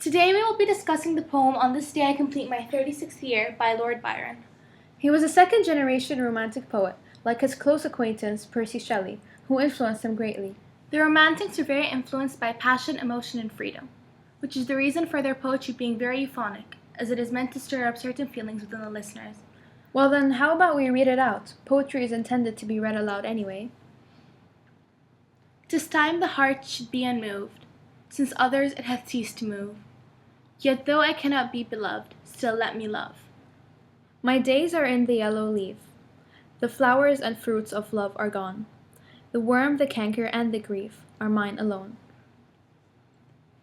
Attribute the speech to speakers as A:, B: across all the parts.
A: Today we will be discussing the poem On This Day I Complete My 36th Year by Lord Byron.
B: He was a second-generation Romantic poet, like his close acquaintance Percy Shelley, who influenced him greatly.
A: The Romantics were very influenced by passion, emotion, and freedom, which is the reason for their poetry being very euphonic, as it is meant to stir up certain feelings within the listeners.
B: Well then, how about we read it out? Poetry is intended to be read aloud anyway.
A: "'Tis time the heart should be unmoved, since others it hath ceased to move. Yet though I cannot be beloved, still let me love.
B: My days are in the yellow leaf. The flowers and fruits of love are gone. The worm, the canker, and the grief are mine alone.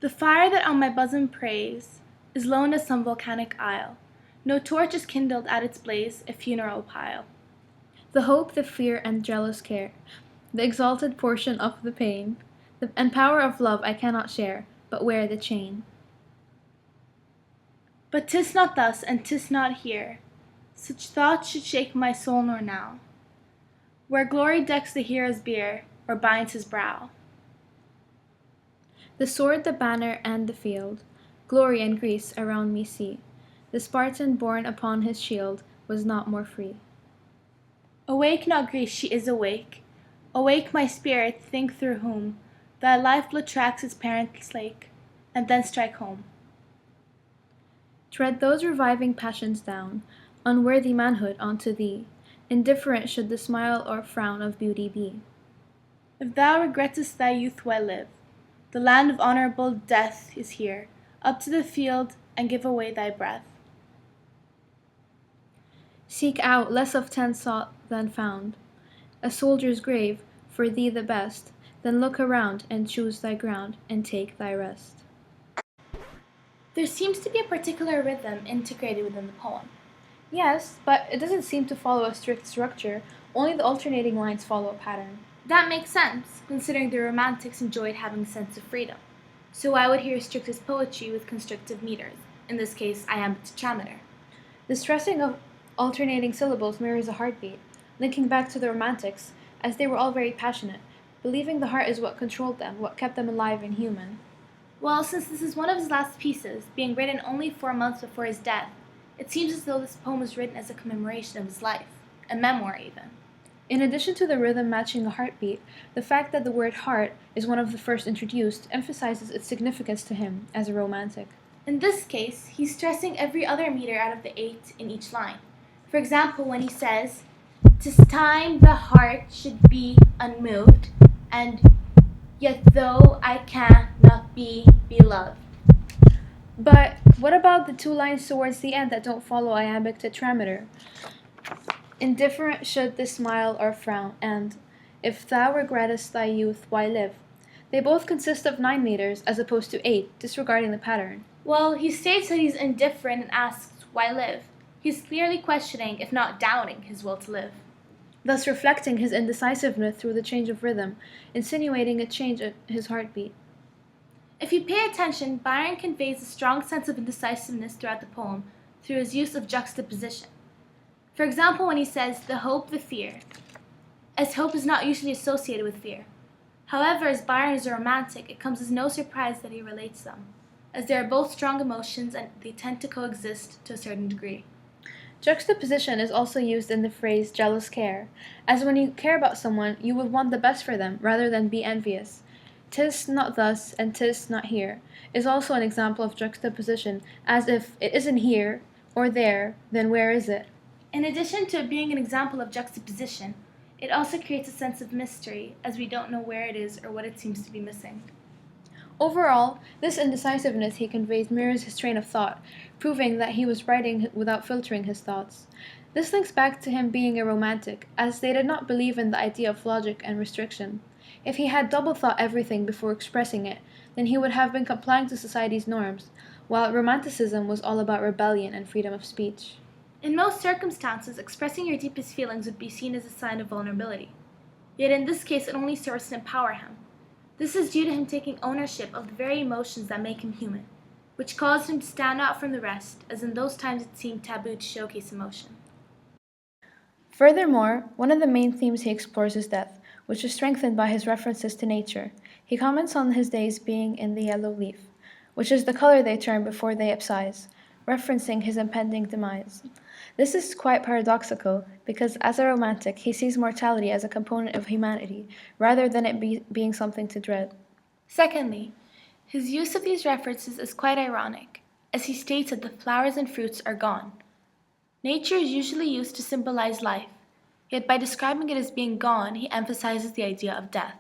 A: The fire that on my bosom preys is lone as some volcanic isle. No torch is kindled at its blaze, a funeral pile.
B: The hope, the fear, and jealous care, the exalted portion of the pain, and power of love I cannot share, but wear the chain.
A: But 'tis not thus, and 'tis not here, such thoughts should shake my soul nor now, where glory decks the hero's bier, or binds his brow.
B: The sword, the banner, and the field, glory and Greece around me see. The Spartan borne upon his shield was not more free.
A: Awake not Greece, she is awake. Awake my spirit, think through whom thy lifeblood tracks its parent's lake, and then strike home.
B: Tread those reviving passions down, unworthy manhood onto thee. Indifferent should the smile or frown of beauty be.
A: If thou regrettest thy youth, why live? The land of honorable death is here. Up to the field, and give away thy breath.
B: Seek out less of 10 sought than found, a soldier's grave, for thee the best. Then look around, and choose thy ground, and take thy rest.
A: There seems to be a particular rhythm integrated within the poem.
B: Yes, but it doesn't seem to follow a strict structure, only the alternating lines follow a pattern.
A: That makes sense, considering the Romantics enjoyed having a sense of freedom. So I would hear strictest poetry with constrictive meters, in this case iambic tetrameter.
B: The stressing of alternating syllables mirrors a heartbeat, linking back to the Romantics, as they were all very passionate, believing the heart is what controlled them, what kept them alive and human.
A: Well, since this is one of his last pieces, being written only 4 months before his death, it seems as though this poem was written as a commemoration of his life, a memoir even.
B: In addition to the rhythm matching a heartbeat, the fact that the word heart is one of the first introduced emphasizes its significance to him as a Romantic.
A: In this case, he's stressing every other meter out of the 8 in each line. For example, when he says, "'Tis time the heart should be unmoved, and yet though I cannot be beloved."
B: But what about the 2 lines towards the end that don't follow iambic tetrameter? Indifferent should the smile or frown, and if thou regrettest thy youth, why live? They both consist of 9 meters as opposed to 8, disregarding the pattern.
A: Well, he states that he's indifferent and asks, why live? He's clearly questioning, if not doubting, his will to live.
B: Thus reflecting his indecisiveness through the change of rhythm, insinuating a change in his heartbeat.
A: If you pay attention, Byron conveys a strong sense of indecisiveness throughout the poem through his use of juxtaposition. For example, when he says, "the hope, the fear," as hope is not usually associated with fear. However, as Byron is a Romantic, it comes as no surprise that he relates them, as they are both strong emotions and they tend to coexist to a certain degree.
B: Juxtaposition is also used in the phrase jealous care, as when you care about someone, you would want the best for them rather than be envious. "'Tis not thus, and 'tis not here," is also an example of juxtaposition, as if it isn't here or there, then where is it?
A: In addition to it being an example of juxtaposition, it also creates a sense of mystery, as we don't know where it is or what it seems to be missing.
B: Overall, this indecisiveness he conveys mirrors his train of thought, proving that he was writing without filtering his thoughts. This links back to him being a Romantic, as they did not believe in the idea of logic and restriction. If he had double thought everything before expressing it, then he would have been complying to society's norms, while Romanticism was all about rebellion and freedom of speech.
A: In most circumstances, expressing your deepest feelings would be seen as a sign of vulnerability. Yet in this case, it only serves to empower him. This is due to him taking ownership of the very emotions that make him human, which caused him to stand out from the rest, as in those times it seemed taboo to showcase emotion.
B: Furthermore, one of the main themes he explores is death, which is strengthened by his references to nature. He comments on his days being in the yellow leaf. which is the color they turn before they upsize, referencing his impending demise. This is quite paradoxical because, as a romantic, he sees mortality as a component of humanity rather than being something to dread.
A: Secondly, his use of these references is quite ironic, as he states that the flowers and fruits are gone. Nature is usually used to symbolize life, yet by describing it as being gone, he emphasizes the idea of death.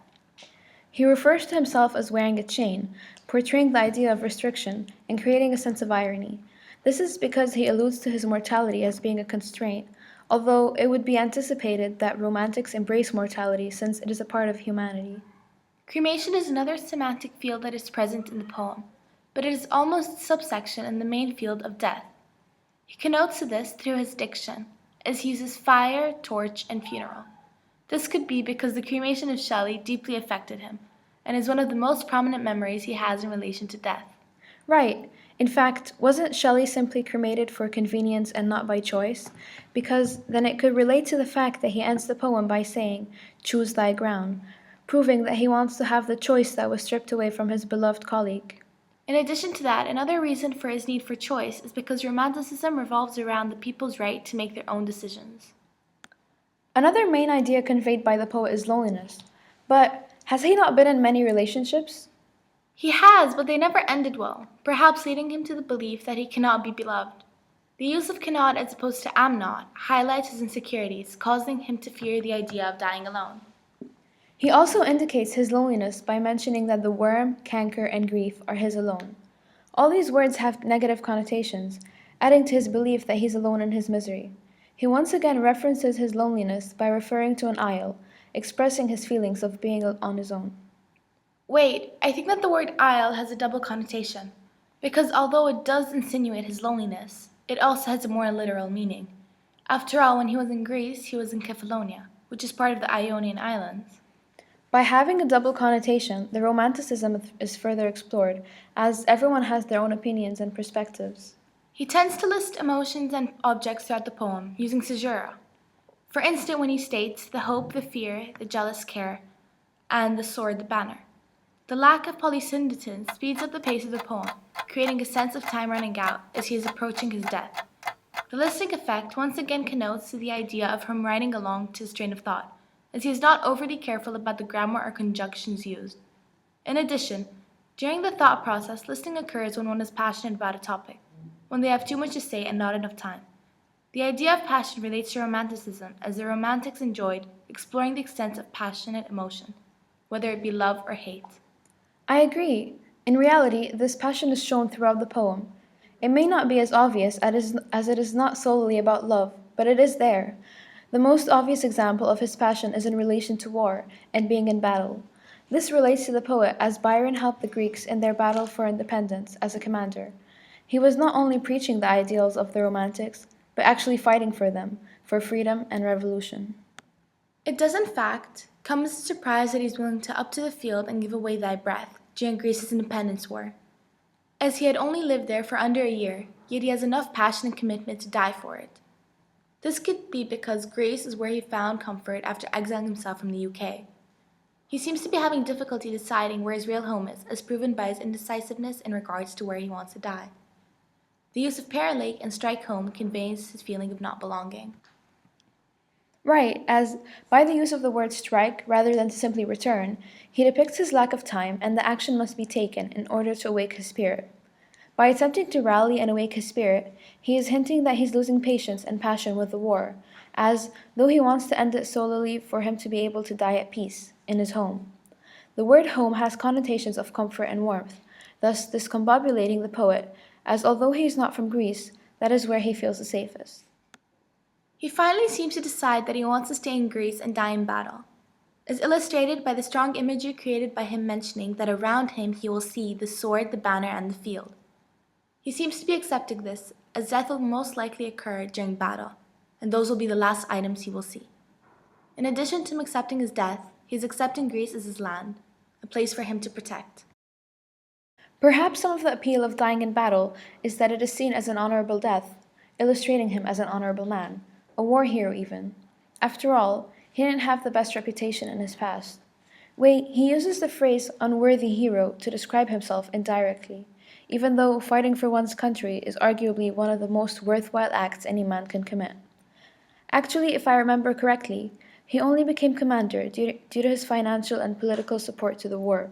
B: He refers to himself as wearing a chain, portraying the idea of restriction and creating a sense of irony. This is because he alludes to his mortality as being a constraint, although it would be anticipated that romantics embrace mortality since it is a part of humanity.
A: Cremation is another semantic field that is present in the poem, but it is almost a subsection in the main field of death. He connotes this through his diction, as he uses fire, torch, and funeral. This could be because the cremation of Shelley deeply affected him, and is one of the most prominent memories he has in relation to death.
B: Right. In fact, wasn't Shelley simply cremated for convenience and not by choice? Because then it could relate to the fact that he ends the poem by saying, "Choose thy ground," proving that he wants to have the choice that was stripped away from his beloved colleague.
A: In addition to that, another reason for his need for choice is because Romanticism revolves around the people's right to make their own decisions.
B: Another main idea conveyed by the poet is loneliness. But has he not been in many relationships?
A: He has, but they never ended well, perhaps leading him to the belief that he cannot be beloved. The use of cannot as opposed to am not highlights his insecurities, causing him to fear the idea of dying alone.
B: He also indicates his loneliness by mentioning that the worm, canker, and grief are his alone. All these words have negative connotations, adding to his belief that he's alone in his misery. He once again references his loneliness by referring to an isle, expressing his feelings of being on his own.
A: Wait, I think that the word isle has a double connotation, because although it does insinuate his loneliness, it also has a more literal meaning. After all, when he was in Greece, he was in Kephallonia, which is part of the Ionian Islands.
B: By having a double connotation, the romanticism is further explored, as everyone has their own opinions and perspectives.
A: He tends to list emotions and objects throughout the poem, using caesura. For instance, when he states the hope, the fear, the jealous care, and the sword, the banner. The lack of polysyndeton speeds up the pace of the poem, creating a sense of time running out as he is approaching his death. The listing effect once again connotes to the idea of him riding along to his train of thought, as he is not overly careful about the grammar or conjunctions used. In addition, during the thought process, listing occurs when one is passionate about a topic, when they have too much to say and not enough time. The idea of passion relates to romanticism, as the romantics enjoyed exploring the extent of passionate emotion, whether it be love or hate.
B: I agree. In reality, this passion is shown throughout the poem. It may not be as obvious as it is not solely about love, but it is there. The most obvious example of his passion is in relation to war and being in battle. This relates to the poet as Byron helped the Greeks in their battle for independence as a commander. He was not only preaching the ideals of the Romantics, but actually fighting for them, for freedom and revolution.
A: It does, in fact, come as a surprise that he is willing to up to the field and give away thy breath during Greece's independence war. As he had only lived there for under a year, yet he has enough passion and commitment to die for it. This could be because Greece is where he found comfort after exiling himself from the UK. He seems to be having difficulty deciding where his real home is, as proven by his indecisiveness in regards to where he wants to die. The use of paralake and strike home conveys his feeling of not belonging.
B: Right, as by the use of the word strike rather than to simply return, he depicts his lack of time and the action must be taken in order to awake his spirit. By attempting to rally and awake his spirit, he is hinting that he's losing patience and passion with the war, as though he wants to end it solely for him to be able to die at peace, in his home. The word home has connotations of comfort and warmth, thus discombobulating the poet, as although he is not from Greece, that is where he feels the safest.
A: He finally seems to decide that he wants to stay in Greece and die in battle, as illustrated by the strong imagery created by him mentioning that around him he will see the sword, the banner, and the field. He seems to be accepting this, as death will most likely occur during battle, and those will be the last items he will see. In addition to him accepting his death, he is accepting Greece as his land, a place for him to protect.
B: Perhaps some of the appeal of dying in battle is that it is seen as an honorable death, illustrating him as an honorable man, a war hero even. After all, he didn't have the best reputation in his past. Wait, he uses the phrase unworthy hero to describe himself indirectly, even though fighting for one's country is arguably one of the most worthwhile acts any man can commit. Actually, if I remember correctly, he only became commander due to his financial and political support to the war,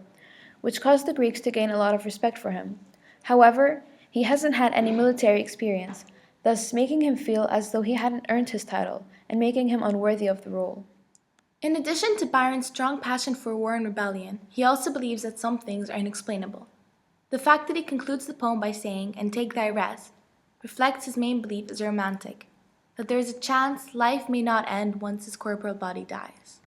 B: which caused the Greeks to gain a lot of respect for him. However, he hasn't had any military experience, thus making him feel as though he hadn't earned his title and making him unworthy of the role.
A: In addition to Byron's strong passion for war and rebellion, he also believes that some things are inexplainable. The fact that he concludes the poem by saying, "And take thy rest," reflects his main belief as a romantic, that there is a chance life may not end once his corporal body dies.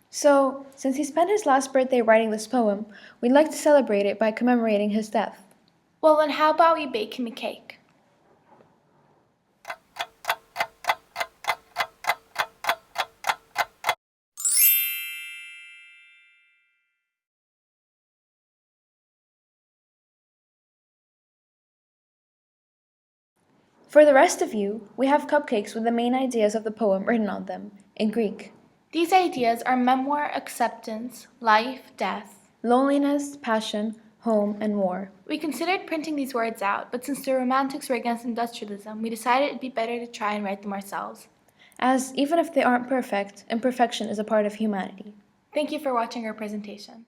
B: So, since he spent his last birthday writing this poem, we'd like to celebrate it by commemorating his death.
A: Well, then how about we bake him a cake?
B: For the rest of you, we have cupcakes with the main ideas of the poem written on them, in Greek.
A: These ideas are memoir, acceptance, life, death,
B: Loneliness, passion, home, and war.
A: We considered printing these words out, but since the Romantics were against industrialism, we decided it'd be better to try and write them ourselves.
B: As, even if they aren't perfect, imperfection is a part of humanity.
A: Thank you for watching our presentation.